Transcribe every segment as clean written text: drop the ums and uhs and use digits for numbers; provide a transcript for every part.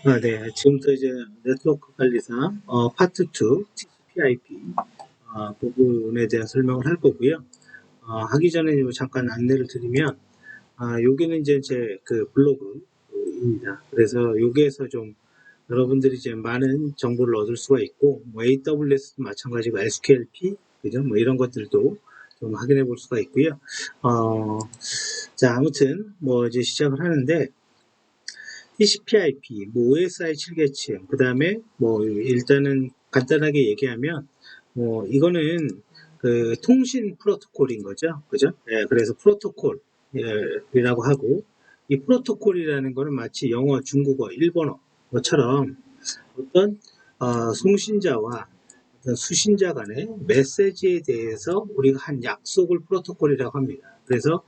네. 지금부터 이제 네트워크 관리사 파트 2 TCP/IP 부분에 대한 설명을 할 거고요. 하기 전에 잠깐 안내를 드리면, 여기는 이제 제 그 블로그입니다. 그래서 여기에서 좀 여러분들이 이제 많은 정보를 얻을 수가 있고, 뭐 AWS도 마찬가지고 SQLP, 그죠? 뭐 이런 것들도 좀 확인해 볼 수가 있고요. 자, 아무튼 뭐 이제 시작을 하는데, TCP/IP, 뭐 OSI 7계층, 그 다음에 뭐 일단은 간단하게 얘기하면, 뭐 이거는 그 통신 프로토콜인 거죠, 그죠? 예, 그래서 프로토콜이라고 하고, 이 프로토콜이라는 거는 마치 영어, 중국어, 일본어처럼 어떤 송신자와 어떤 수신자 간의 메시지에 대해서 우리가 한 약속을 프로토콜이라고 합니다. 그래서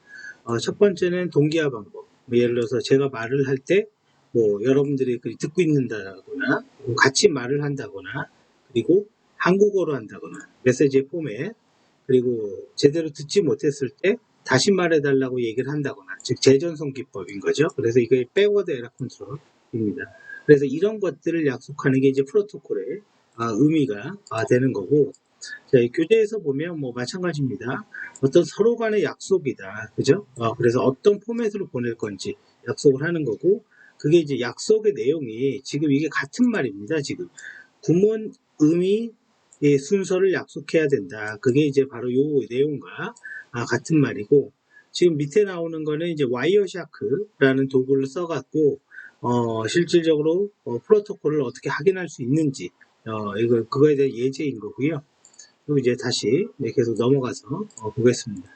첫 번째는 동기화 방법. 뭐 예를 들어서 제가 말을 할 때 뭐 여러분들이 듣고 있는다거나 같이 말을 한다거나 그리고 한국어로 한다거나 메시지의 포맷 그리고 제대로 듣지 못했을 때 다시 말해달라고 얘기를 한다거나 즉 재전송 기법인 거죠. 그래서 이게 백워드 에러 컨트롤입니다. 그래서 이런 것들을 약속하는 게 이제 프로토콜의 의미가 되는 거고, 자, 교재에서 보면 뭐 마찬가지입니다. 어떤 서로 간의 약속이다. 그죠? 그래서 어떤 포맷으로 보낼 건지 약속을 하는 거고, 그게 이제 약속의 내용이 지금 이게 같은 말입니다. 지금 구문, 의미, 의 순서를 약속해야 된다. 그게 이제 바로 요 내용과 같은 말이고, 지금 밑에 나오는 거는 이제 와이어샤크라는 도구를 써갖고 실질적으로 프로토콜을 어떻게 확인할 수 있는지 그거에 대한 예제인 거고요. 그리고 이제 다시 계속 넘어가서 보겠습니다.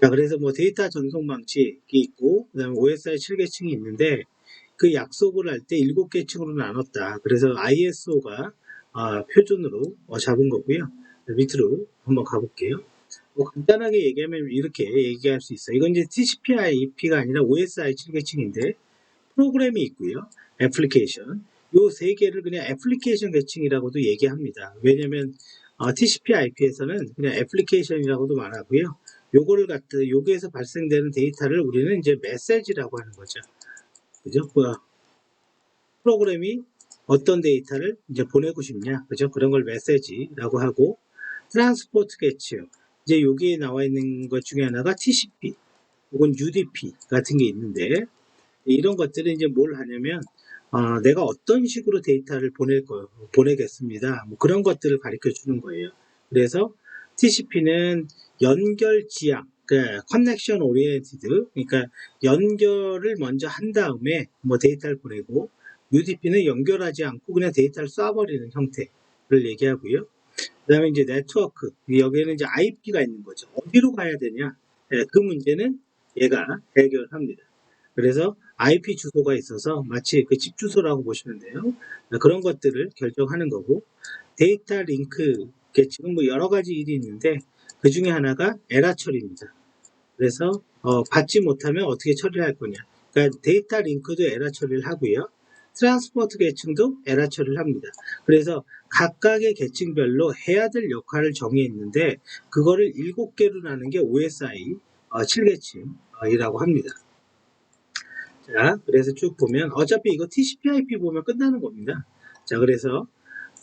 자, 그래서 뭐 데이터 전송 방식이 있고, 그다음에 OSI 7계층이 있는데, 그 약속을 할 때 7계층으로 나눴다. 그래서 ISO가 표준으로 잡은 거고요. 밑으로 한번 가볼게요. 뭐 간단하게 얘기하면 이렇게 얘기할 수 있어요. 이건 이제 TCP/IP가 아니라 OSI 7계층인데, 프로그램이 있고요. 애플리케이션. 요 세 개를 그냥 애플리케이션 계층이라고도 얘기합니다. 왜냐면 TCP/IP에서는 그냥 애플리케이션이라고도 말하고요. 요거를 갖다 여기에서 발생되는 데이터를 우리는 이제 메시지라고 하는 거죠. 그죠? 프로그램이 어떤 데이터를 이제 보내고 싶냐, 그죠? 그런 걸 메시지라고 하고, 트랜스포트 계층. 이제 여기에 나와 있는 것 중에 하나가 TCP 혹은 UDP 같은 게 있는데, 이런 것들은 이제 뭘 하냐면 내가 어떤 식으로 데이터를 보내겠습니다. 뭐 그런 것들을 가르쳐 주는 거예요. 그래서 TCP는 연결 지향, 그러니까 커넥션 오리엔티드, 그러니까 연결을 먼저 한 다음에 뭐 데이터를 보내고, UDP는 연결하지 않고 그냥 데이터를 쏴버리는 형태를 얘기하고요. 그다음에 이제 네트워크, 여기에는 이제 IP가 있는 거죠. 어디로 가야 되냐? 그 문제는 얘가 해결합니다. 그래서 IP 주소가 있어서 마치 그 집 주소라고 보시면 돼요. 그런 것들을 결정하는 거고, 데이터 링크 지금 뭐 여러 가지 일이 있는데 그 중에 하나가 에라 처리입니다. 그래서 받지 못하면 어떻게 처리할 거냐. 그러니까 데이터 링크도 에라 처리를 하고요. 트랜스포트 계층도 에라 처리를 합니다. 그래서 각각의 계층별로 해야 될 역할을 정의했는데 그거를 7개로 나눈 게 OSI 7계층이라고 합니다. 자, 그래서 쭉 보면 어차피 이거 TCP/IP 보면 끝나는 겁니다. 자, 그래서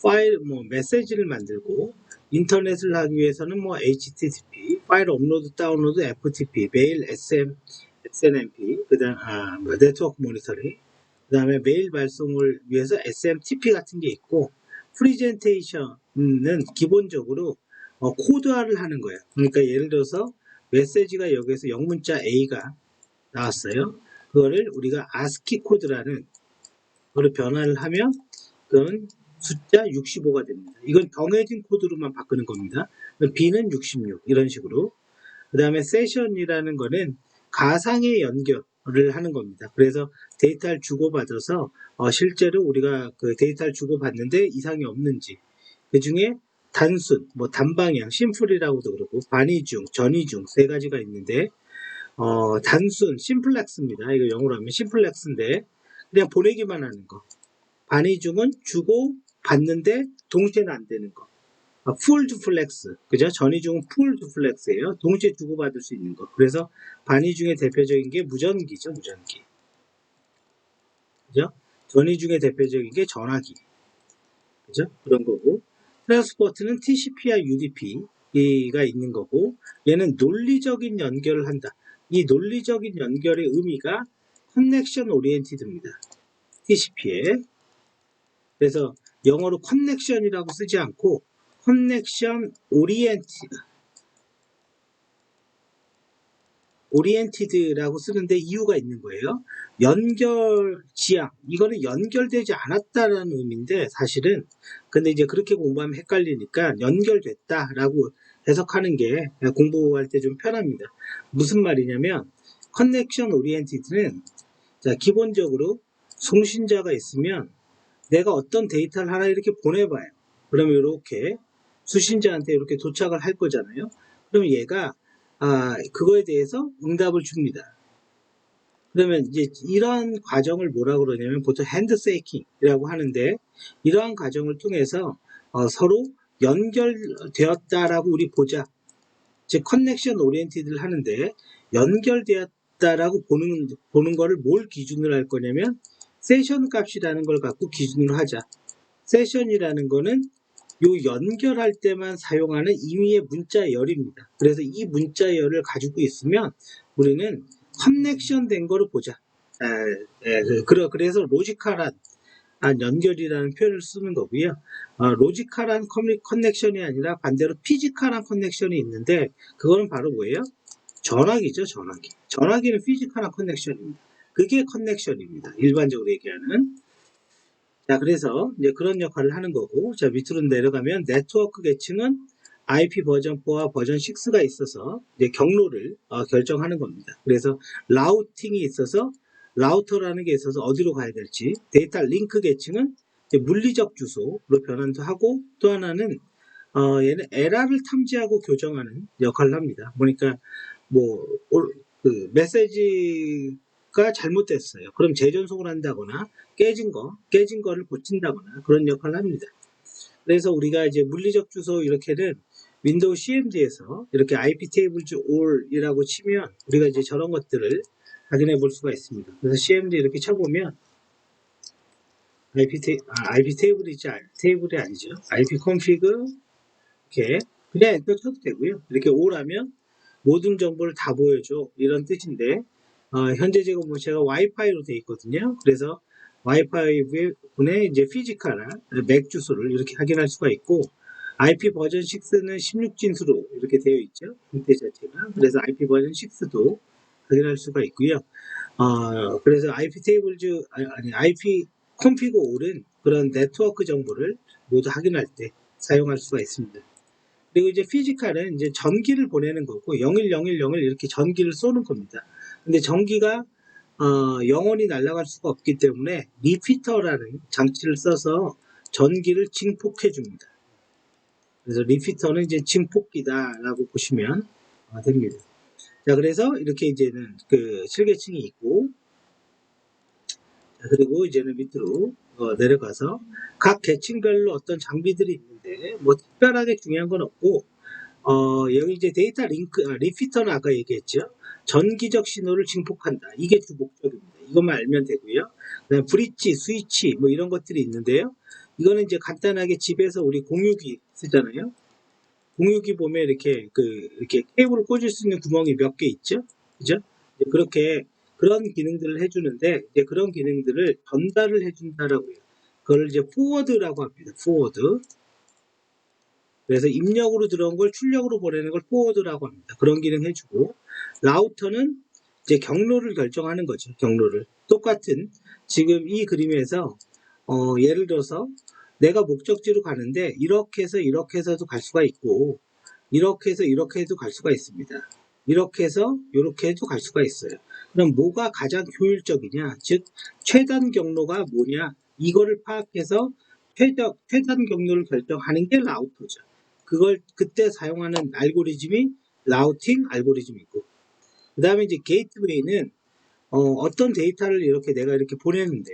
파일 뭐 메시지를 만들고 인터넷을 하기 위해서는 뭐 HTTP, 파일 업로드 다운로드 FTP, 메일 SNMP, 그다음 뭐 네트워크 모니터링, 그다음에 메일 발송을 위해서 SMTP 같은 게 있고 프리젠테이션은 기본적으로 코드화를 하는 거예요. 그러니까 예를 들어서 메시지가 여기서 영문자 A가 나왔어요. 그거를 우리가 ASCII 코드라는 거를 변화를 하면 그건 숫자 65가 됩니다. 이건 정해진 코드로만 바꾸는 겁니다. B는 66 이런 식으로. 그 다음에 세션이라는 거는 가상의 연결을 하는 겁니다. 그래서 데이터를 주고받아서 실제로 우리가 그 데이터를 주고받는데 이상이 없는지 그 중에 단순, 뭐 단방향, 심플이라고도 그러고 반이중, 전이중 세 가지가 있는데 단순, 심플렉스입니다. 이거 영어로 하면 심플렉스인데 그냥 보내기만 하는 거. 반이중은 주고 받는데 동시에는 안 되는 거. 풀드 플렉스, 그죠? 전이중은 풀드 플렉스예요. 동시에 주고받을 수 있는 거. 그래서 반이중의 대표적인 게 무전기죠, 무전기. 그죠? 전위 중에 대표적인 게 전화기, 그죠? 그런 거고, 트랜스포트는 TCP와 UDP가 있는 거고, 얘는 논리적인 연결을 한다. 이 논리적인 연결의 의미가 커넥션 오리엔티드입니다. TCP에. 그래서 영어로 커넥션이라고 쓰지 않고 커넥션 오리엔티드라고 쓰는데 이유가 있는 거예요. 연결 지향, 이거는 연결되지 않았다라는 의미인데 사실은, 근데 이제 그렇게 공부하면 헷갈리니까 연결됐다라고 해석하는 게 공부할 때 좀 편합니다. 무슨 말이냐면 커넥션 오리엔티드는, 자, 기본적으로 송신자가 있으면 내가 어떤 데이터를 하나 이렇게 보내봐요. 그러면 이렇게 수신자한테 이렇게 도착을 할 거잖아요. 그럼 얘가 그거에 대해서 응답을 줍니다. 그러면 이제 이러한 과정을 뭐라고 그러냐면 보통 핸드세이킹이라고 하는데, 이러한 과정을 통해서 서로 연결되었다라고 우리 보자. 즉 커넥션 오리엔티드를 하는데, 연결되었다라고 보는 거를 뭘 기준으로 할 거냐면 세션 값이라는 걸 갖고 기준으로 하자. 세션이라는 거는 요 연결할 때만 사용하는 임의의 문자열입니다. 그래서 이 문자열을 가지고 있으면 우리는 커넥션 된 거를 보자. 그래서 로지컬한 연결이라는 표현을 쓰는 거고요. 로지컬한 커넥션이 아니라 반대로 피지컬한 커넥션이 있는데, 그거는 바로 뭐예요? 전화기죠, 전화기. 전화기는 피지컬한 커넥션입니다. 그게 커넥션입니다. 일반적으로 얘기하는. 자, 그래서 이제 그런 역할을 하는 거고, 자, 밑으로 내려가면 네트워크 계층은 IP 버전 4와 버전 6가 있어서 이제 경로를 결정하는 겁니다. 그래서 라우팅이 있어서 라우터라는 게 있어서 어디로 가야 될지, 데이터 링크 계층은 이제 물리적 주소로 변환도 하고, 또 하나는 얘는 에러를 탐지하고 교정하는 역할을 합니다. 보니까 뭐 그 메시지가 잘못됐어요. 그럼 재전송을 한다거나 깨진 거를 고친다거나 그런 역할을 합니다. 그래서 우리가 이제 물리적 주소 이렇게는 윈도우 CMD에서 이렇게 IP 테이블즈 all이라고 치면 우리가 이제 저런 것들을 확인해 볼 수가 있습니다. 그래서 CMD 이렇게 쳐보면 IP 테이블이 아니죠. IP config 이렇게 그냥 엔터 쳐도 되고요. 이렇게 all하면 모든 정보를 다 보여줘, 이런 뜻인데, 현재 지금 뭐 제가 와이파이로 되어 있거든요. 그래서 와이파이 분의 이제 피지컬한 맥 주소를 이렇게 확인할 수가 있고, IP 버전 6는 16진수로 이렇게 되어 있죠. 형태 자체가. 그래서 IP 버전 6도 확인할 수가 있고요. 그래서 IP 테이블즈 아니 IP 콘피그 all은 그런 네트워크 정보를 모두 확인할 때 사용할 수가 있습니다. 그리고 이제 피지컬은 이제 전기를 보내는 거고 01010 이렇게 전기를 쏘는 겁니다. 근데 전기가 영원히 날아갈 수가 없기 때문에 리피터라는 장치를 써서 전기를 증폭해 줍니다. 그래서 리피터는 이제 증폭기다라고 보시면 됩니다. 자, 그래서 이렇게 이제는 그 실계층이 있고, 그리고 이제는 밑으로 내려가서 각 계층별로 어떤 장비들이 있는데 뭐 특별하게 중요한 건 없고, 여기 이제 데이터 리피터는 아까 얘기했죠. 전기적 신호를 증폭한다. 이게 주 목적입니다. 이것만 알면 되고요. 그다음 브릿지, 스위치 뭐 이런 것들이 있는데요. 이거는 이제 간단하게 집에서 우리 공유기 쓰잖아요. 공유기 보면 이렇게 케이블을 꽂을 수 있는 구멍이 몇 개 있죠. 그죠? 그렇게 그런 기능들을 해주는데, 이제 그런 기능들을 전달을 해준다라고 해요. 그걸 이제 포워드라고 합니다. 포워드. 그래서 입력으로 들어온 걸 출력으로 보내는 걸 포워드라고 합니다. 그런 기능 해주고, 라우터는 이제 경로를 결정하는 거죠. 경로를. 똑같은 지금 이 그림에서 예를 들어서 내가 목적지로 가는데 이렇게 해서 이렇게 해서도 갈 수가 있고, 이렇게 해서 이렇게 해도 갈 수가 있습니다. 이렇게 해서 이렇게 해도 갈 수가 있어요. 그럼 뭐가 가장 효율적이냐, 즉 최단 경로가 뭐냐, 이거를 파악해서 최단 경로를 결정하는 게 라우터죠. 그걸 그때 사용하는 알고리즘이 라우팅 알고리즘이고, 그 다음에 이제 게이트웨이는 어떤 데이터를 이렇게 내가 이렇게 보내는데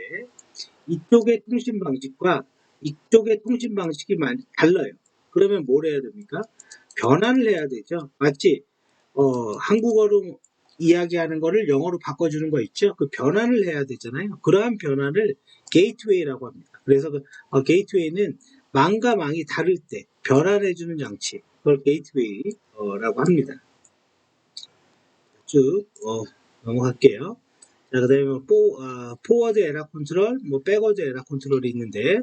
이쪽의 통신 방식과 이쪽의 통신 방식이 달라요. 그러면 뭘 해야 됩니까? 변환을 해야 되죠. 마치 한국어로 이야기하는 거를 영어로 바꿔주는 거 있죠? 그 변환을 해야 되잖아요. 그러한 변환을 게이트웨이라고 합니다. 그래서 게이트웨이는 망과 망이 다를 때 변환해주는 장치, 그걸 게이트웨이라고 합니다. 쭉 넘어갈게요. 자, 그 다음에 포워드 에러 컨트롤, 백워드 에러 컨트롤이 있는데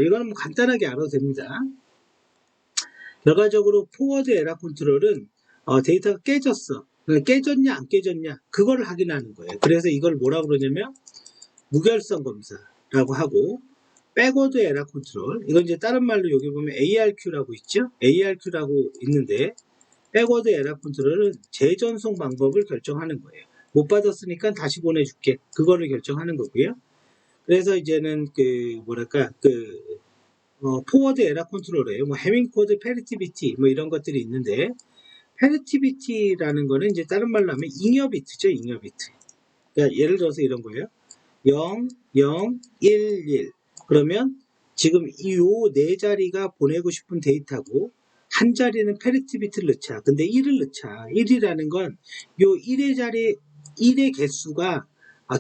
이거는 간단하게 알아도 됩니다. 결과적으로 포워드 에러 컨트롤은 데이터가 깨졌어. 깨졌냐 안 깨졌냐 그걸 확인하는 거예요. 그래서 이걸 뭐라고 그러냐면 무결성 검사라고 하고, 백워드 에러 컨트롤, 이건 이제 다른 말로 여기 보면 ARQ라고 있죠. ARQ라고 있는데 백워드 에러 컨트롤은 재전송 방법을 결정하는 거예요. 못 받았으니까 다시 보내줄게, 그거를 결정하는 거고요. 그래서 이제는 포워드 에러 컨트롤이에요. 해밍 코드, 페리티비티 이런 것들이 있는데, 페리티비티라는 거는 이제 다른 말로 하면 잉여 비트죠. 잉여 비트. 그러니까 예를 들어서 이런 거예요. 0, 0, 1, 1. 그러면 지금 이 네 자리가 보내고 싶은 데이터고, 한 자리는 페리티비트를 넣자. 근데 1을 넣자. 1이라는 건 요 1의 자리, 1의 개수가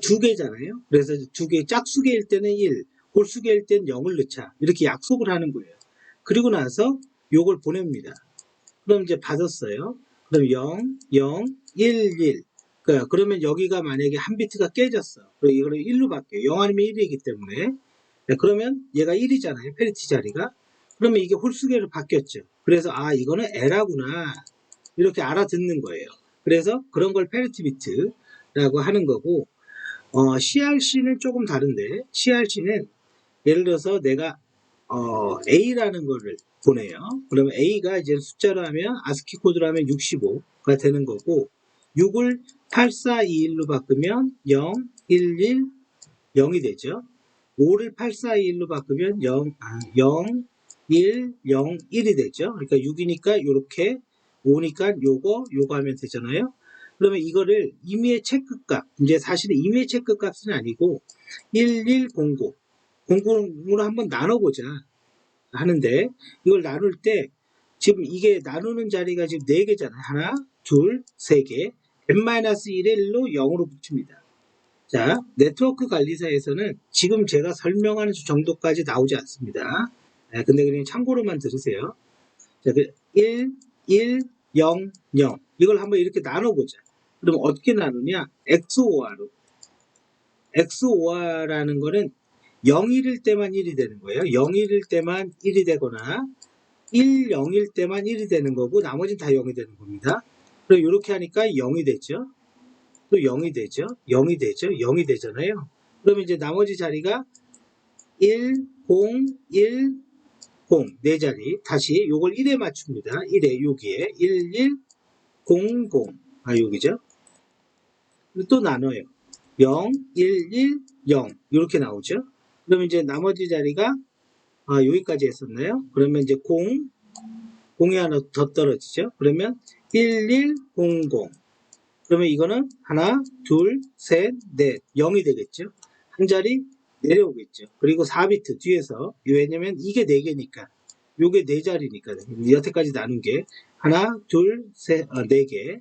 두 개잖아요. 그래서 두 개, 짝수개일 때는 1, 홀수개일 때는 0을 넣자. 이렇게 약속을 하는 거예요. 그리고 나서 요걸 보냅니다. 그럼 이제 받았어요. 그럼 0, 0, 1, 1. 그러면 여기가 만약에 한 비트가 깨졌어. 그럼 이거를 1로 바뀌어요. 0 아니면 1이기 때문에. 그러면 얘가 1이잖아요. 페리티 자리가. 그러면 이게 홀수계로 바뀌었죠. 그래서 이거는 에라구나. 이렇게 알아듣는 거예요. 그래서 그런 걸 페리티 비트라고 하는 거고, CRC는 조금 다른데, CRC는 예를 들어서 내가 A라는 거를 보내요. 그러면 A가 이제 숫자로 하면 아스키 코드로 하면 65가 되는 거고, 6을 8421로 바꾸면 0, 1, 1, 0이 되죠. 5를 8421로 바꾸면 0, 1, 0, 1이 되죠. 그러니까 6이니까 이렇게, 5니까 요거 하면 되잖아요. 그러면 이거를 임의의 체크값, 이제 사실은 임의의 체크값은 아니고 1100, 00으로 한번 나눠보자 하는데, 이걸 나눌 때 지금 이게 나누는 자리가 지금 4개잖아요. 하나, 둘, 3개. n-1의 1로 0으로 붙입니다. 자, 네트워크 관리사에서는 지금 제가 설명하는 정도까지 나오지 않습니다. 근데 그냥 참고로만 들으세요. 자, 1, 1, 0, 0. 이걸 한번 이렇게 나눠보자. 그럼 어떻게 나누냐? XOR로. XOR라는 거는 0일일 때만 1이 되는 거예요. 0일일 때만 1이 되거나 1, 0일 때만 1이 되는 거고, 나머지는 다 0이 되는 겁니다. 그리고 이렇게 하니까 0이 되죠. 또 0이 되죠. 0이 되죠. 0이 되잖아요. 그러면 이제 나머지 자리가 1, 0, 1, 0. 네 자리. 다시 요걸 1에 맞춥니다. 1에, 여기에. 1, 1, 0, 0. 여기죠. 또 나눠요. 0, 1, 1, 0. 이렇게 나오죠. 그러면 이제 나머지 자리가 여기까지 했었나요? 그러면 이제 0이 하나 더 떨어지죠. 그러면 1100. 그러면 이거는 하나, 둘, 셋, 넷, 0이 되겠죠. 한 자리 내려오겠죠. 그리고 4비트 뒤에서, 왜냐면 이게 4개니까, 요게 4자리니까, 여태까지 나눈 게 하나, 둘, 셋, 4개.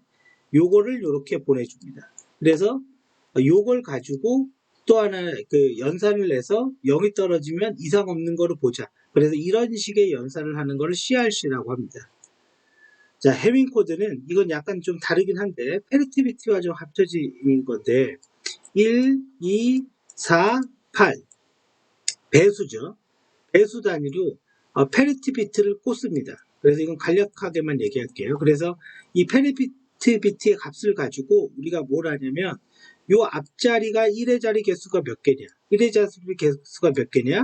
요거를 요렇게 보내줍니다. 그래서 요걸 가지고 또 하나 연산을 해서 0이 떨어지면 이상 없는 거로 보자. 그래서 이런 식의 연산을 하는 거를 CRC라고 합니다. 자, 해밍 코드는 이건 약간 좀 다르긴 한데 페리티비티와 좀 합쳐진 건데, 1, 2, 4, 8 배수죠. 배수 단위로 페리티비트를 꽂습니다. 그래서 이건 간략하게만 얘기할게요. 그래서 이 페리티비트의 값을 가지고 우리가 뭘 하냐면, 요 앞자리가 1의 자리 개수가 몇 개냐, 1의 자리 개수가 몇 개냐,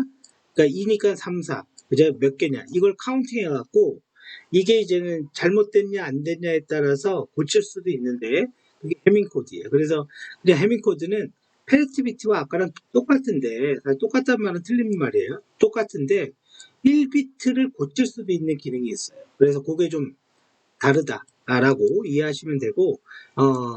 그러니까 2니까 3, 4, 그죠? 몇 개냐, 이걸 카운팅 해갖고 이게 이제는 잘못됐냐 안 됐냐에 따라서 고칠 수도 있는데, 그게 해밍 코드예요. 그래서 그냥 해밍 코드는 페리티비티와 아까랑 똑같은데, 똑같단 말은 틀린 말이에요. 똑같은데 1비트를 고칠 수도 있는 기능이 있어요. 그래서 그게 좀 다르다라고 이해하시면 되고,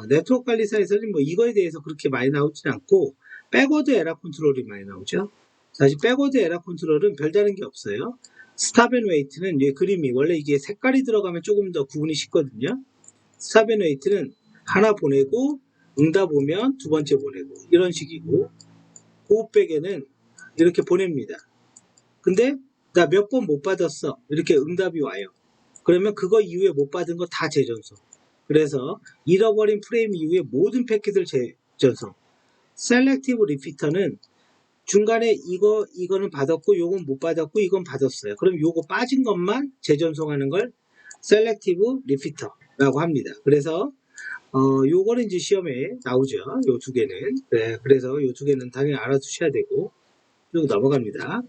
네트워크 관리사에서는 이거에 대해서 그렇게 많이 나오진 않고, 백워드 에러 컨트롤이 많이 나오죠. 사실 백워드 에러 컨트롤은 별다른 게 없어요. 스탑 앤 웨이트는 그림이 원래 이게 색깔이 들어가면 조금 더 구분이 쉽거든요. 스탑 앤 웨이트는 하나 보내고 응답 오면 두 번째 보내고 이런 식이고 고백에는 이렇게 보냅니다. 근데 나 몇 번 못 받았어. 이렇게 응답이 와요. 그러면 그거 이후에 못 받은 거 다 재전송. 그래서 잃어버린 프레임 이후에 모든 패킷을 재전송. 셀렉티브 리피터는 중간에 이거는 받았고 요건 못 받았고 이건 받았어요. 그럼 요거 빠진 것만 재전송하는 걸 셀렉티브 리피터라고 합니다. 그래서 요거는 이제 시험에 나오죠. 요 두 개는. 네, 그래서 요 두 개는 당연히 알아두셔야 되고 쭉 넘어갑니다.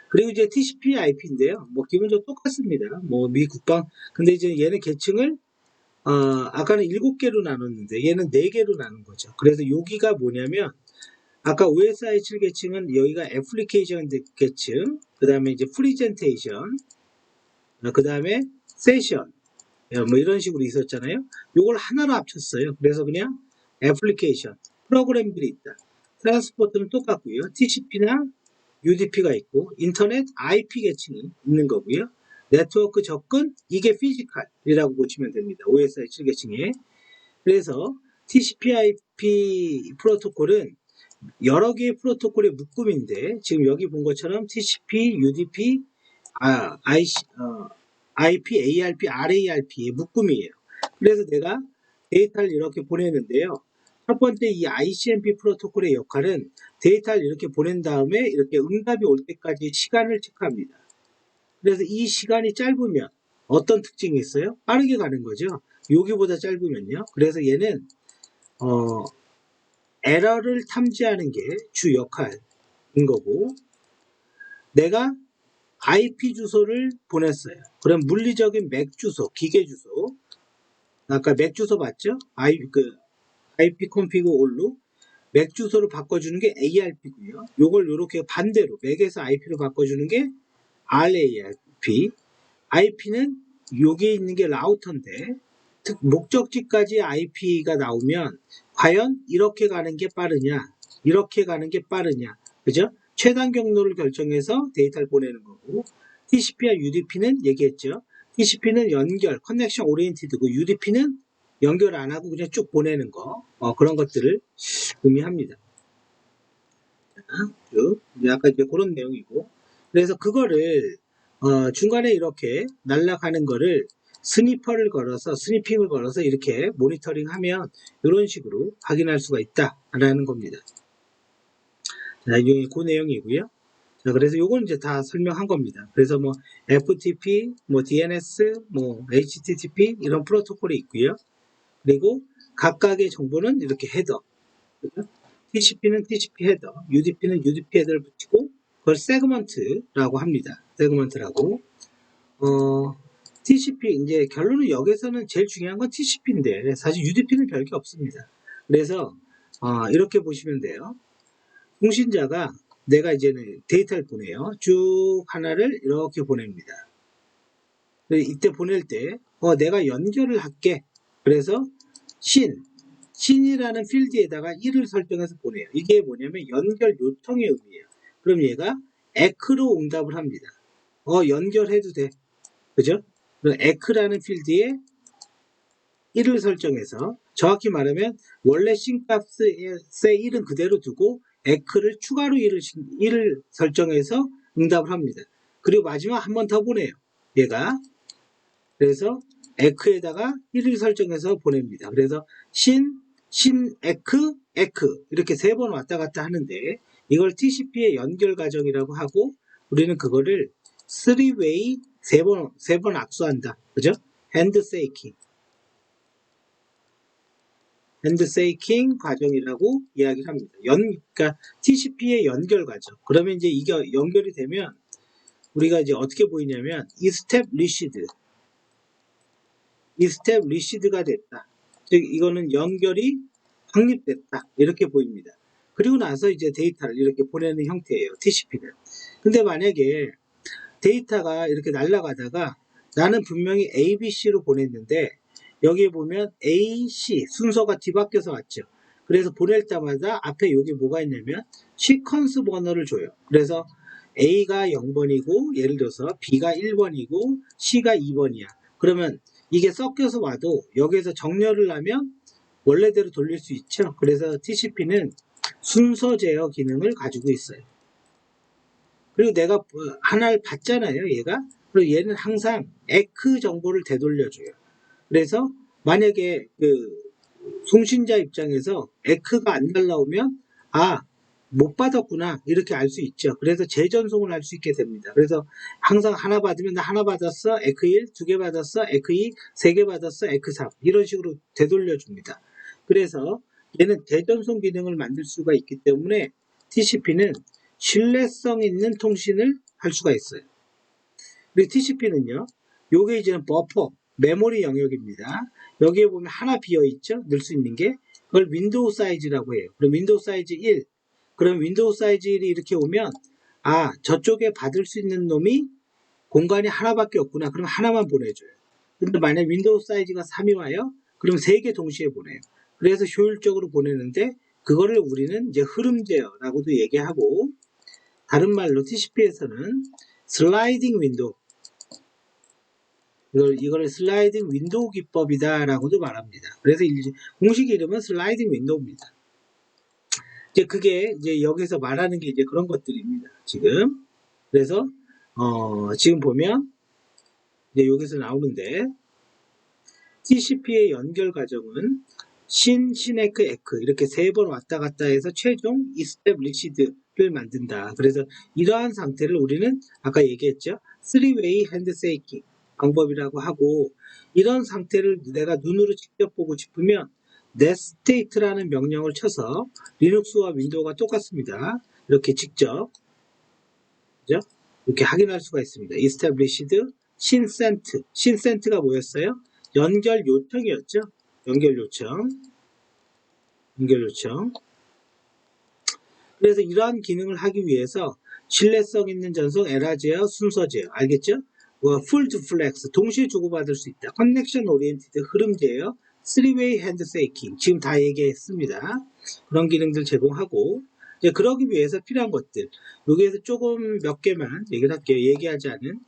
그리고 이제 TCP IP인데요. 뭐 기본적으로 똑같습니다. 뭐 미 국방 근데 이제 얘는 계층을 아까는 7개로 나눴는데 얘는 4개로 나눈 거죠. 그래서 여기가 뭐냐면 아까 OSI 7계층은 여기가 애플리케이션 계층, 그 다음에 이제 프리젠테이션, 그 다음에 세션, 뭐 이런 식으로 있었잖아요. 요걸 하나로 합쳤어요. 그래서 그냥 애플리케이션, 프로그램들이 있다. 트랜스포트는 똑같고요. TCP나 UDP가 있고, 인터넷 IP 계층이 있는 거고요. 네트워크 접근, 이게 피지컬이라고 보시면 됩니다. OSI 7계층에. 그래서 TCP/IP 프로토콜은 여러 개의 프로토콜의 묶음인데 지금 여기 본 것처럼 TCP, UDP, IP, ARP, RARP의 묶음이에요. 그래서 내가 데이터를 이렇게 보내는데요. 첫 번째 이 ICMP 프로토콜의 역할은 데이터를 이렇게 보낸 다음에 이렇게 응답이 올 때까지 시간을 체크합니다. 그래서 이 시간이 짧으면 어떤 특징이 있어요? 빠르게 가는 거죠. 여기보다 짧으면요. 그래서 얘는 에러를 탐지하는 게 주 역할인 거고 내가 IP 주소를 보냈어요. 그럼 물리적인 맥 주소, 기계 주소 아까 맥 주소 봤죠? IP config all로 맥 주소를 바꿔주는 게 ARP고요. 요걸 이렇게 반대로 맥에서 IP로 바꿔주는 게 RARP. IP는 여기 있는 게 라우터인데 목적지까지 IP가 나오면 과연 이렇게 가는 게 빠르냐, 이렇게 가는 게 빠르냐, 그죠? 최단 경로를 결정해서 데이터를 보내는 거고 TCP와 UDP는 얘기했죠. TCP는 연결, 커넥션 오리엔티드고 UDP는 연결 안 하고 그냥 쭉 보내는 거 그런 것들을 의미합니다. 쭉 약간 이제 그런 내용이고 그래서 그거를 중간에 이렇게 날아가는 거를 스니핑을 걸어서 이렇게 모니터링하면 이런 식으로 확인할 수가 있다라는 겁니다. 자, 이게 그 내용이고요. 자, 그래서 요건 이제 다 설명한 겁니다. 그래서 뭐 FTP, 뭐 DNS, 뭐 HTTP 이런 프로토콜이 있고요. 그리고 각각의 정보는 이렇게 헤더, TCP는 TCP 헤더, UDP는 UDP 헤더를 붙이고 그걸 세그먼트라고 합니다. 세그먼트라고. TCP 이제 결론은 여기서는 제일 중요한 건 TCP인데 사실 UDP는 별게 없습니다. 그래서 이렇게 보시면 돼요. 통신자가 내가 이제는 데이터를 보내요. 쭉 하나를 이렇게 보냅니다. 이때 보낼 때 내가 연결을 할게. 그래서 신이라는 필드에다가 1을 설정해서 보내요. 이게 뭐냐면 연결 요청의 의미예요. 그럼 얘가 에크로 응답을 합니다. 연결해도 돼. 그죠? 에크라는 필드에 1을 설정해서 정확히 말하면 원래 씬값의 1은 그대로 두고 에크를 추가로 1을 설정해서 응답을 합니다. 그리고 마지막 한 번 더 보내요. 얘가 그래서 에크에다가 1을 설정해서 보냅니다. 그래서 에크 이렇게 3번 왔다 갔다 하는데 이걸 TCP의 연결 과정이라고 하고 우리는 그거를 3way 3번 악수한다. 그죠? 핸드세이킹 과정이라고 이야기를 합니다. 그러니까 TCP의 연결 과정. 그러면 이제 이게 연결이 되면 우리가 이제 어떻게 보이냐면 이 스텝 리시드가 됐다. 즉 이거는 연결이 확립됐다. 이렇게 보입니다. 그리고 나서 이제 데이터를 이렇게 보내는 형태예요. TCP는. 근데 만약에 데이터가 이렇게 날아가다가 나는 분명히 ABC로 보냈는데 여기에 보면 A, C 순서가 뒤바뀌어서 왔죠. 그래서 보낼 때마다 앞에 여기 뭐가 있냐면 시퀀스 번호를 줘요. 그래서 A가 0번이고 예를 들어서 B가 1번이고 C가 2번이야. 그러면 이게 섞여서 와도 여기에서 정렬을 하면 원래대로 돌릴 수 있죠. 그래서 TCP는 순서 제어 기능을 가지고 있어요. 그리고 내가 하나를 받잖아요, 얘가. 그리고 얘는 항상 에크 정보를 되돌려줘요. 그래서 만약에 그 송신자 입장에서 에크가 안 날라오면 못 받았구나 이렇게 알 수 있죠. 그래서 재전송을 할 수 있게 됩니다. 그래서 항상 하나 받으면 나 하나 받았어 에크 1, 두 개 받았어 에크 2, 세 개 받았어 에크 3 이런 식으로 되돌려 줍니다. 그래서 얘는 대전송 기능을 만들 수가 있기 때문에 TCP는 신뢰성 있는 통신을 할 수가 있어요. 그리고 TCP는요, 요게 이제는 버퍼, 메모리 영역입니다. 여기에 보면 하나 비어있죠? 넣을 수 있는 게. 그걸 윈도우 사이즈라고 해요. 그럼 윈도우 사이즈 1. 그럼 윈도우 사이즈 1이 이렇게 오면, 저쪽에 받을 수 있는 놈이 공간이 하나밖에 없구나. 그럼 하나만 보내줘요. 근데 만약 윈도우 사이즈가 3이 와요? 그럼 3개 동시에 보내요. 그래서 효율적으로 보내는데, 그거를 우리는 이제 흐름 제어라고도 얘기하고, 다른 말로 TCP에서는 슬라이딩 윈도우, 이걸 슬라이딩 윈도우 기법이다라고도 말합니다. 그래서 공식 이름은 슬라이딩 윈도우입니다. 이제 그게 이제 여기서 말하는 게 이제 그런 것들입니다. 지금 그래서 지금 보면 이제 여기서 나오는데 TCP의 연결 과정은 시네크, 에크 이렇게 3번 왔다 갔다 해서 최종 이스태블리시드를 만든다. 그래서 이러한 상태를 우리는 아까 얘기했죠. 3웨이 핸드세이킹 방법이라고 하고, 이런 상태를 내가 눈으로 직접 보고 싶으면 netstate라는 명령을 쳐서 리눅스와 윈도우가 똑같습니다. 이렇게 직접 그죠? 이렇게 확인할 수가 있습니다. established 신센트가 뭐였어요? 연결 요청이었죠. 연결 요청. 그래서 이러한 기능을 하기 위해서 신뢰성 있는 전송, 에러 제어, 순서 제어, 알겠죠? 풀 디플렉스, 동시에 주고받을 수 있다. 커넥션 오리엔티드, 흐름 제어, 3웨이 핸드세이킹, 지금 다 얘기했습니다. 그런 기능들 제공하고, 이제 그러기 위해서 필요한 것들, 여기에서 조금 몇 개만 얘기를 할게요. 얘기하지 않은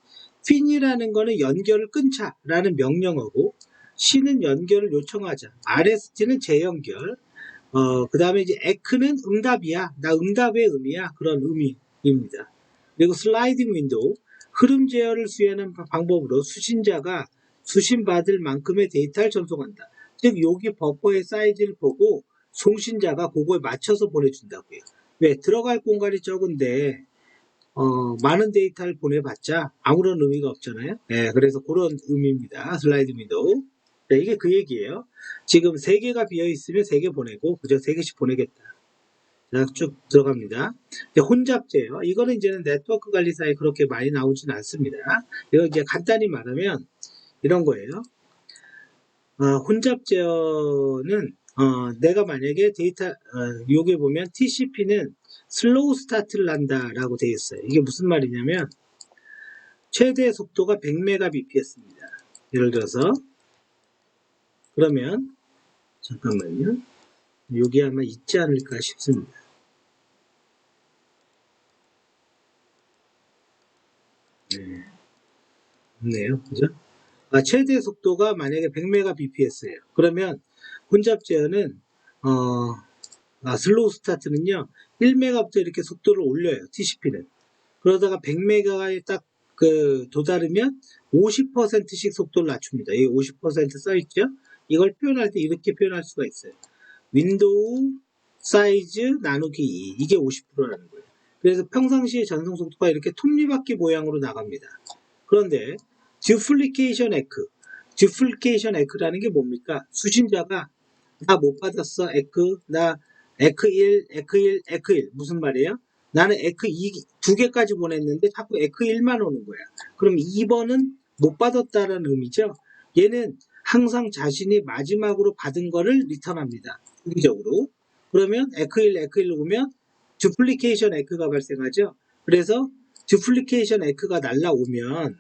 핀이라는 거는 연결을 끊자라는 명령어고, C는 연결을 요청하자, RST는 재연결, 그 다음에 이제 에크는 응답이야. 나 응답의 의미야. 그런 의미입니다. 그리고 슬라이딩 윈도우, 흐름 제어를 수행하는 방법으로 수신자가 수신받을 만큼의 데이터를 전송한다. 즉, 여기 버퍼의 사이즈를 보고 송신자가 그거에 맞춰서 보내준다고요. 왜? 들어갈 공간이 적은데, 많은 데이터를 보내봤자 아무런 의미가 없잖아요. 네, 그래서 그런 의미입니다. 슬라이딩 윈도우. 네, 이게 그 얘기예요. 지금 3개가 비어있으면 3개 보내고, 그저 3개씩 보내겠다. 자, 쭉 들어갑니다. 혼잡제요. 이거는 이제는 네트워크 관리사에 그렇게 많이 나오지는 않습니다. 이거 이제 간단히 말하면 이런 거예요. 혼잡제어는, 내가 만약에 데이터, 여기 보면 TCP는 슬로우 스타트를 한다라고 되어 있어요. 이게 무슨 말이냐면, 최대 속도가 100mbps입니다. 예를 들어서, 그러면, 잠깐만요. 여기 아마 있지 않을까 싶습니다. 네. 없네요. 그죠? 최대 속도가 만약에 100mbps예요. 그러면 혼잡 제어는 슬로우 스타트는요 1메가부터 이렇게 속도를 올려요. TCP는. 그러다가 100메가에 딱 도달하면 50%씩 속도를 낮춥니다. 이 50% 써있죠? 이걸 표현할 때 이렇게 표현할 수가 있어요. 윈도우 사이즈 나누기 2 이게 50%라는 거예요. 그래서 평상시에 전송 속도가 이렇게 톱니바퀴 모양으로 나갑니다. 그런데 듀플리케이션 에크라는 게 뭡니까? 수신자가 나 못 받았어 에크, 나 에크 1 무슨 말이에요? 나는 에크 2 두 개까지 보냈는데 자꾸 에크 1만 오는 거야. 그럼 2번은 못 받았다는 의미죠. 얘는 항상 자신이 마지막으로 받은 거를 리턴합니다. 주기적으로. 그러면 에크 1 오면 듀플리케이션 에크가 발생하죠. 그래서 듀플리케이션 에크가 날라오면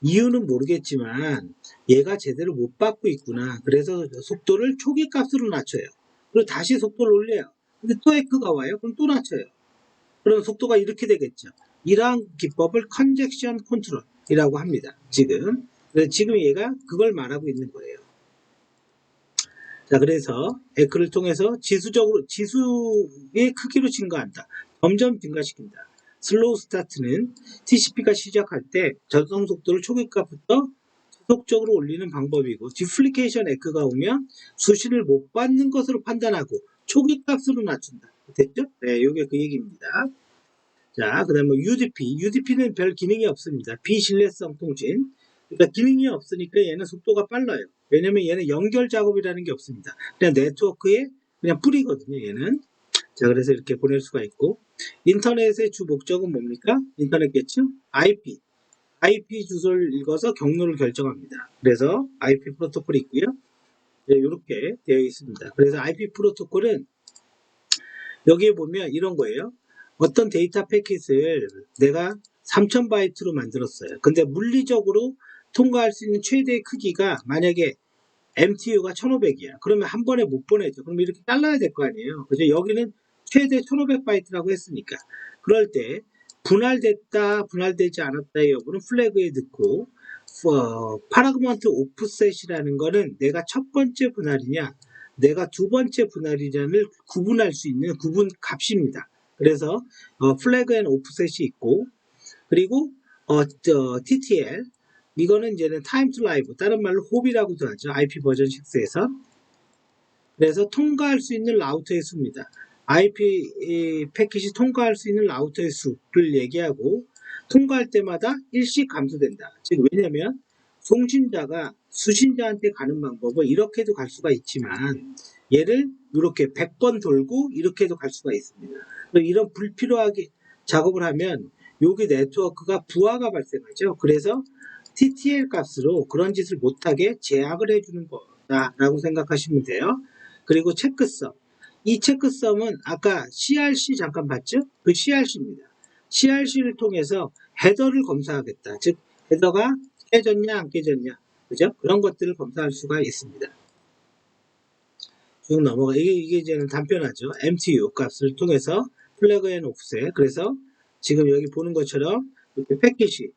이유는 모르겠지만 얘가 제대로 못 받고 있구나. 그래서 속도를 초기 값으로 낮춰요. 그리고 다시 속도를 올려요. 근데 또 에크가 와요. 그럼 또 낮춰요. 그럼 속도가 이렇게 되겠죠. 이러한 기법을 컨젝션 컨트롤이라고 합니다. 지금 그래서 지금 얘가 그걸 말하고 있는 거예요. 자, 그래서 에크를 통해서 지수의 크기로 증가한다. 점점 증가시킨다. 슬로우 스타트는 TCP가 시작할 때 저장 속도를 초기값부터 지속적으로 올리는 방법이고, 디플리케이션 에크가 오면 수신을 못 받는 것으로 판단하고 초기값으로 낮춘다. 됐죠? 네, 이게 그 얘기입니다. 자, 그 다음에 UDP. UDP는 별 기능이 없습니다. 비신뢰성 통신. 그러니까 기능이 없으니까 얘는 속도가 빨라요. 왜냐면 얘는 연결 작업이라는 게 없습니다. 그냥 네트워크에 그냥 뿌리거든요, 얘는. 자, 그래서 이렇게 보낼 수가 있고. 인터넷의 주 목적은 뭡니까? 인터넷겠죠? IP. IP 주소를 읽어서 경로를 결정합니다. 그래서 IP 프로토콜이 있고요. 네, 이렇게 되어 있습니다. 그래서 IP 프로토콜은 여기에 보면 이런 거예요. 어떤 데이터 패킷을 내가 3000바이트로 만들었어요. 근데 물리적으로 통과할 수 있는 최대의 크기가 만약에 MTU가 1500이야. 그러면 한 번에 못 보내죠. 그럼 이렇게 잘라야 될 거 아니에요. 그죠? 여기는 최대 1500바이트라고 했으니까. 그럴 때 분할됐다, 분할되지 않았다의 여부는 플래그에 넣고, 파라그먼트 오프셋이라는 거는 내가 첫 번째 분할이냐, 내가 두 번째 분할이냐를 구분할 수 있는 구분 값입니다. 그래서 플래그 앤 오프셋이 있고, 그리고 TTL, 이거는 이제는 time to live, 다른 말로 호비라고도 하죠. IP 버전 6에서. 그래서 통과할 수 있는 라우터의 수입니다. IP 패킷이 통과할 수 있는 라우터의 수를 얘기하고, 통과할 때마다 일씩 감소된다. 즉, 왜냐면 송신자가 수신자한테 가는 방법은 이렇게도 갈 수가 있지만, 얘를 이렇게 100번 돌고 이렇게도 갈 수가 있습니다. 이런 불필요하게 작업을 하면 여기 네트워크가 부하가 발생하죠. 그래서 TTL 값으로 그런 짓을 못하게 제약을 해주는 거다라고 생각하시면 돼요. 그리고 체크섬. 이 체크섬은 아까 CRC 잠깐 봤죠? 그 CRC입니다. CRC를 통해서 헤더를 검사하겠다. 즉, 헤더가 깨졌냐, 안 깨졌냐. 그죠? 그런 것들을 검사할 수가 있습니다. 쭉 넘어가. 이게 이제는 단편하죠. MTU 값을 통해서 플래그 앤 오프셋. 그래서 지금 여기 보는 것처럼 이렇게 패킷이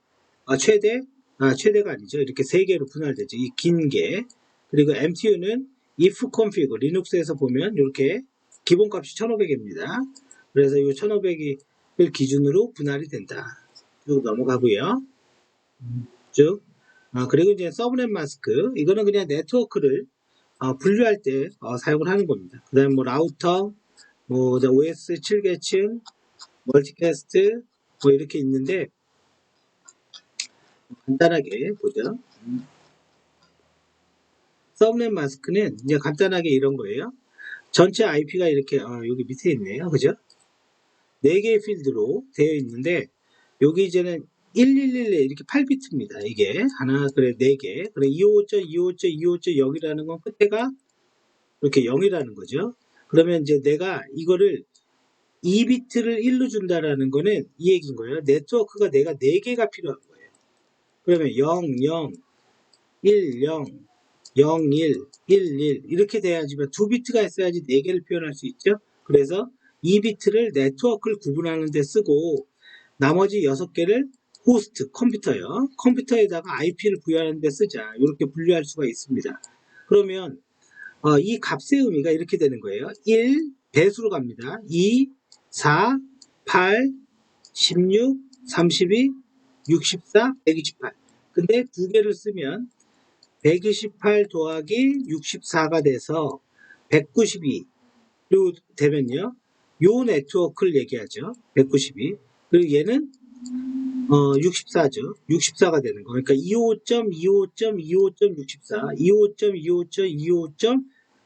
최대가 아니죠. 이렇게 세 개로 분할되죠. 이 긴 게. 그리고 MTU는 if config, 리눅스에서 보면 이렇게 기본값이 1500입니다. 그래서 이 1500을 기준으로 분할이 된다. 쭉 넘어가고요. 쭉. 그리고 이제 서브넷 마스크. 이거는 그냥 네트워크를 분류할 때 사용을 하는 겁니다. 그 다음에 뭐 라우터, 뭐 OS 7계층, 멀티캐스트 뭐 이렇게 있는데 간단하게 보죠. 서브넷 마스크는 이제 간단하게 이런 거예요. 전체 IP가 이렇게 여기 밑에 있네요. 그죠? 4개의 필드로 되어 있는데 여기 이제는 1111 이렇게 8비트입니다. 이게 하나, 그래 4개. 그래 255.255.255.0이라는 건 끝에가 이렇게 0이라는 거죠. 그러면 이제 내가 이거를 2비트를 1로 준다라는 거는 이 얘기인 거예요. 네트워크가 내가 4개가 필요한 거예요. 그러면 0, 0, 1, 0, 0, 1, 1, 1 이렇게 돼야지만 2비트가 있어야지 4개를 표현할 수 있죠. 그래서 2비트를 네트워크를 구분하는 데 쓰고 나머지 6개를 호스트, 컴퓨터요. 컴퓨터에다가 IP를 부여하는 데 쓰자. 이렇게 분류할 수가 있습니다. 그러면 이 값의 의미가 이렇게 되는 거예요. 1, 배수로 갑니다. 2, 4, 8, 16, 32, 64, 128. 근데 두 개를 쓰면 128 더하기 64가 돼서 192로 되면요. 요 네트워크를 얘기하죠. 192. 그리고 얘는 64죠. 64가 되는 거. 그러니까 25.25.25.64,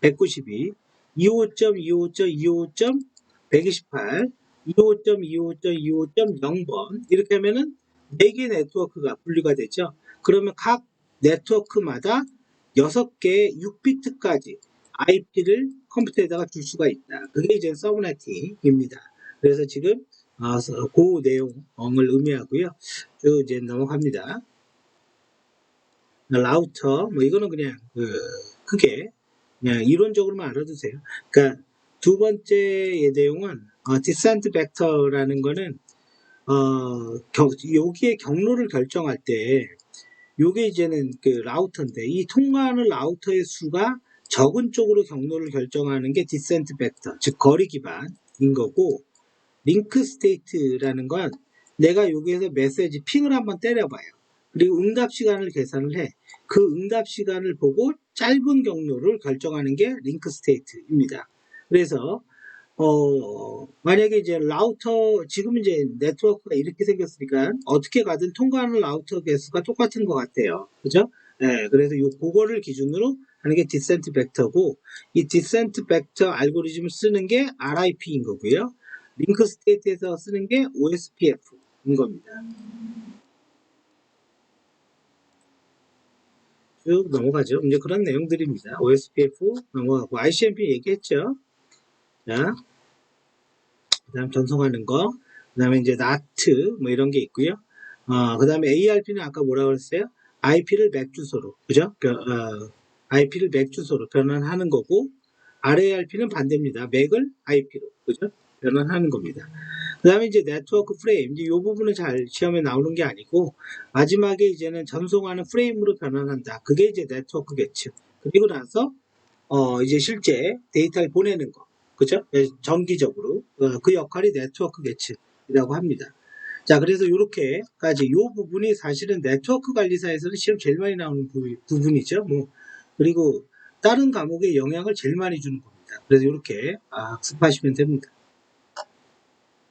25.25.25.192, 25.25.25.128, 25.25.25.0번 이렇게 하면은 4개 네트워크가 분류가 되죠. 그러면 각 네트워크마다 6개의 6비트까지 IP를 컴퓨터에다가 줄 수가 있다. 그게 이제 서브네팅입니다. 그래서 지금 그 내용을 의미하고요. 쭉 이제 넘어갑니다. 라우터, 뭐 이거는 그냥 크게 그냥 이론적으로만 알아두세요. 그러니까 두 번째의 내용은 디센트 벡터라는 거는 여기에 경로를 결정할 때 요게 이제는 그 라우터인데 이 통과하는 라우터의 수가 적은 쪽으로 경로를 결정하는 게 디센트 벡터, 즉 거리 기반인 거고, 링크 스테이트라는 건 내가 여기에서 메시지 핑을 한번 때려봐요. 그리고 응답 시간을 계산을 해. 그 응답 시간을 보고 짧은 경로를 결정하는 게 링크 스테이트입니다. 그래서 만약에 이제 라우터, 지금 이제 네트워크가 이렇게 생겼으니까 어떻게 가든 통과하는 라우터 개수가 똑같은 것 같아요. 그죠? 네, 그래서 그거를 기준으로 하는 게 디센트 벡터고, 이 디센트 벡터 알고리즘을 쓰는 게 RIP인 거고요. 링크 스테이트에서 쓰는 게 OSPF인 겁니다. 쭉 넘어가죠. 이제 그런 내용들입니다. OSPF 넘어가고, ICMP 얘기했죠. 자, 그 다음 전송하는 거, 그 다음에 이제 NAT 뭐 이런 게 있고요. 그 다음에 ARP는 아까 뭐라고 그랬어요? IP를 맥 주소로, 그죠? IP를 맥 주소로 변환하는 거고, RARP는 반대입니다. 맥을 IP로, 그죠? 변환하는 겁니다. 그 다음에 이제 네트워크 프레임, 이제 이 부분은 잘 시험에 나오는 게 아니고, 마지막에 이제는 전송하는 프레임으로 변환한다. 그게 이제 네트워크겠죠. 그리고 나서 이제 실제 데이터를 보내는 거, 그죠? 정기적으로 그 역할이 네트워크 계층이라고 합니다. 자, 그래서 이렇게까지 이 부분이 사실은 네트워크 관리사에서는 시험 제일 많이 나오는 부분이죠. 뭐 그리고 다른 과목에 영향을 제일 많이 주는 겁니다. 그래서 이렇게 학습하시면 됩니다.